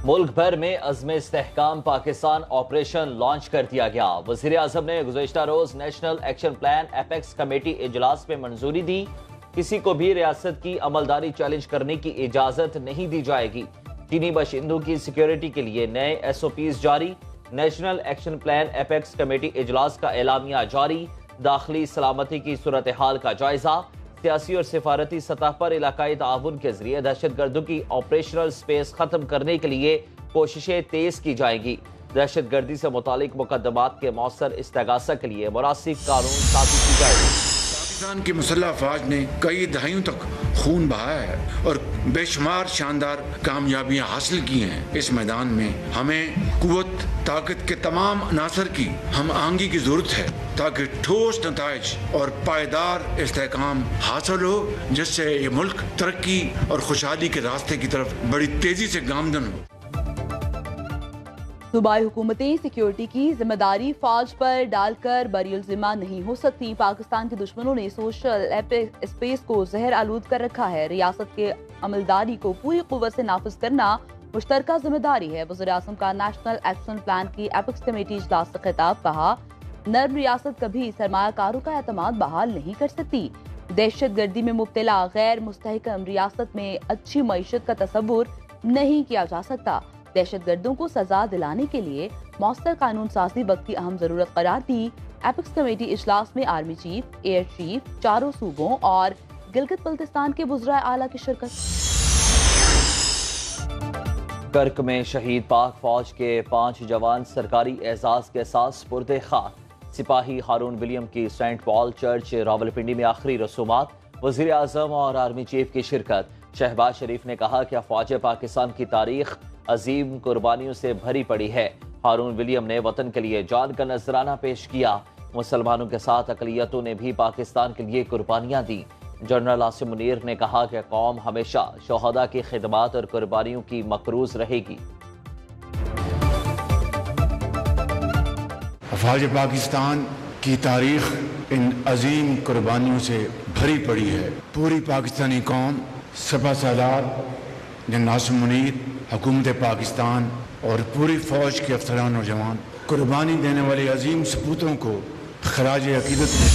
ملک بھر میں عزم استحکام پاکستان آپریشن لانچ کر دیا گیا۔ وزیر اعظم نے گزشتہ روز national action plan apex committee اجلاس میں منظوری دی۔ کسی کو بھی ریاست کی عملداری چیلنج کرنے کی اجازت نہیں دی جائے گی۔ چینی باشندوں کی سیکیورٹی کے لیے نئے SOPs جاری۔ National action plan apex committee اجلاس کا اعلامیہ جاری۔ داخلی سلامتی کی صورتحال کا جائزہ۔ سیاسی اور سفارتی سطح پر علاقائی تعاون کے ذریعے دہشت گردوں کی آپریشنل سپیس ختم کرنے کے لیے کوششیں تیز کی جائیں گی۔ دہشت گردی سے متعلق مقدمات کے مؤثر استغاثہ کے لیے مناسب قانون سازی کی جائے گی۔ پاکستان کی مسلح افواج نے کئی دہائیوں تک خون بہایا ہے اور بے شمار شاندار کامیابیاں حاصل کی ہیں۔ اس میدان میں ہمیں قوت طاقت کے تمام عناصر کی ہم آہنگی کی ضرورت ہے تاکہ ٹھوس نتائج اور پائیدار استحکام حاصل ہو، جس سے یہ ملک ترقی اور خوشحالی کے راستے کی طرف بڑی تیزی سے گامزن ہو۔ صوبائی حکومتیں سیکیورٹی کی ذمہ داری فوج پر ڈال کر بری الذمہ نہیں ہو سکتی۔ پاکستان کے دشمنوں نے سوشل اسپیس کو زہر آلود کر رکھا ہے۔ ریاست کے عملداری کو پوری قوت سے نافذ کرنا مشترکہ ذمہ داری ہے۔ وزیر اعظم کا نیشنل ایکشن پلان کی ایپیکس کمیٹی اجلاس سے خطاب۔ کہا، نرم ریاست کبھی سرمایہ کاروں کا اعتماد بحال نہیں کر سکتی۔ دہشت گردی میں مبتلا غیر مستحکم ریاست میں اچھی معیشت کا تصور نہیں کیا جا سکتا۔ دہشت گردوں کو سزا دلانے کے لیے مؤثر قانون سازی وقت کی اہم ضرورت قرار دی۔ ایپیکس کمیٹی اجلاس میں آرمی چیف، ایئر چیف، چاروں صوبوں اور گلگت بلتستان کے وزرائے اعلیٰ کی شرکت۔ کرک میں شہید پاک فوج کے 5 جوان سرکاری اعزاز کے ساتھ سپرد خاک۔ سپاہی ہارون ولیم کی سینٹ پال چرچ راولپنڈی میں آخری رسومات۔ وزیر اعظم اور آرمی چیف کی شرکت۔ شہباز شریف نے کہا کہ افواج پاکستان کی تاریخ عظیم قربانیوں سے بھری پڑی ہے۔ ہارون ولیم نے وطن کے لیے جان کا نذرانہ پیش کیا۔ مسلمانوں کے ساتھ اقلیتوں نے بھی پاکستان کے لیے قربانیاں دیں۔ جنرل عاصم منیر نے کہا کہ قوم ہمیشہ شہداء کی خدمات اور قربانیوں کی مقروض رہے گی۔ افواج پاکستان کی تاریخ ان عظیم قربانیوں سے بھری پڑی ہے۔ پوری پاکستانی قوم، سپہ سالار جنرل عاصم منیر، حکومت پاکستان اور پوری فوج کے افسران اور جوان قربانی دینے والے عظیم سپوتوں کو خراج عقیدت ہے۔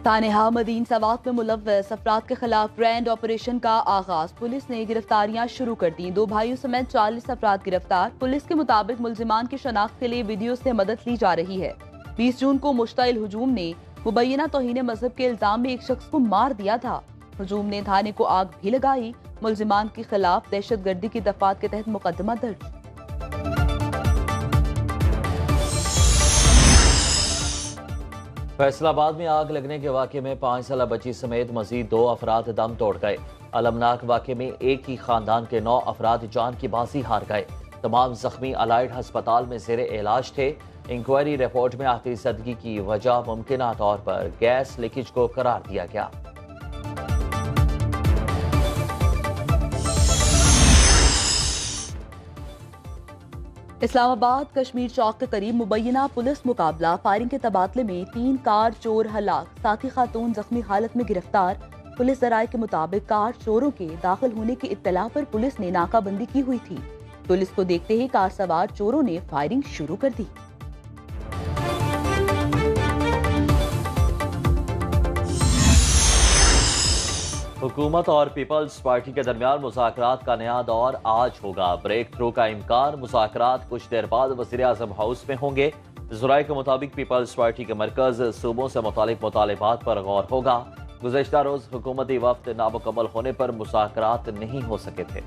سانحہ مدین سوات میں ملوث افراد کے خلاف گرینڈ آپریشن کا آغاز۔ پولیس نے گرفتاریاں شروع کر دیں۔ 2 بھائیوں سمیت 40 افراد گرفتار۔ پولیس کے مطابق ملزمان کی شناخت کے لیے ویڈیو سے مدد لی جا رہی ہے۔ 20 جون کو مشتعل ہجوم نے مبینہ توہین مذہب کے الزام میں ایک شخص کو مار دیا تھا۔ ہجوم نے تھانے کو آگ بھی لگائی۔ ملزمان کے خلاف دہشت گردی کی دفعات کے تحت مقدمہ درج۔ فیصل آباد میں آگ لگنے کے واقعے میں 5 سالہ بچی سمیت مزید 2 افراد دم توڑ گئے۔ المناک واقعے میں ایک ہی خاندان کے 9 افراد جان کی بازی ہار گئے۔ تمام زخمی الائڈ ہسپتال میں زیر علاج تھے۔ انکوائری رپورٹ میں آخری زدگی کی وجہ ممکنہ طور پر گیس لیکیج کو قرار دیا گیا۔ اسلام آباد کشمیر چوک کے قریب مبینہ پولیس مقابلہ فائرنگ کے تبادلے میں 3 کار چور ہلاک، ساتھی خاتون زخمی حالت میں گرفتار۔ پولیس ذرائع کے مطابق کار چوروں کے داخل ہونے کی اطلاع پر پولیس نے ناکہ بندی کی ہوئی تھی۔ پولیس کو دیکھتے ہی کار سوار چوروں نے فائرنگ شروع کر دی۔ حکومت اور پیپلز پارٹی کے درمیان مذاکرات کا نیا دور آج ہوگا۔ بریک تھرو کا امکان۔ مذاکرات کچھ دیر بعد وزیر اعظم ہاؤس میں ہوں گے۔ ذرائع کے مطابق پیپلز پارٹی کے مرکز صوبوں سے متعلق مطالبات پر غور ہوگا۔ گزشتہ روز حکومتی وفد نامکمل ہونے پر مذاکرات نہیں ہو سکے تھے۔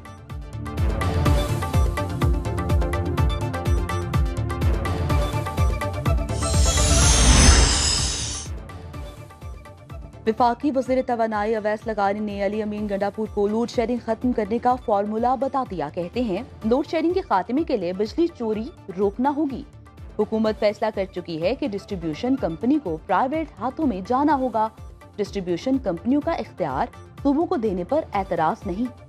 وفاقی وزیر توانائی اویس لغاری نے علی امین گنڈاپور کو لوڈ شیڈنگ ختم کرنے کا فارمولا بتا دیا۔ کہتے ہیں لوڈ شیڈنگ کے خاتمے کے لیے بجلی چوری روکنا ہوگی۔ حکومت فیصلہ کر چکی ہے کہ ڈسٹریبیوشن کمپنی کو پرائیویٹ ہاتھوں میں جانا ہوگا۔ ڈسٹریبیوشن کمپنیوں کا اختیار صوبوں کو دینے پر اعتراض نہیں۔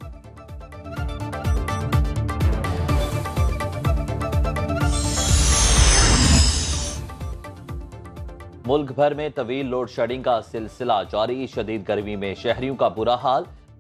ملک بھر میں طویل لوڈ شیڈنگ کا سلسلہ جاری۔ شدید گرمی میں شہریوں کا برا حال۔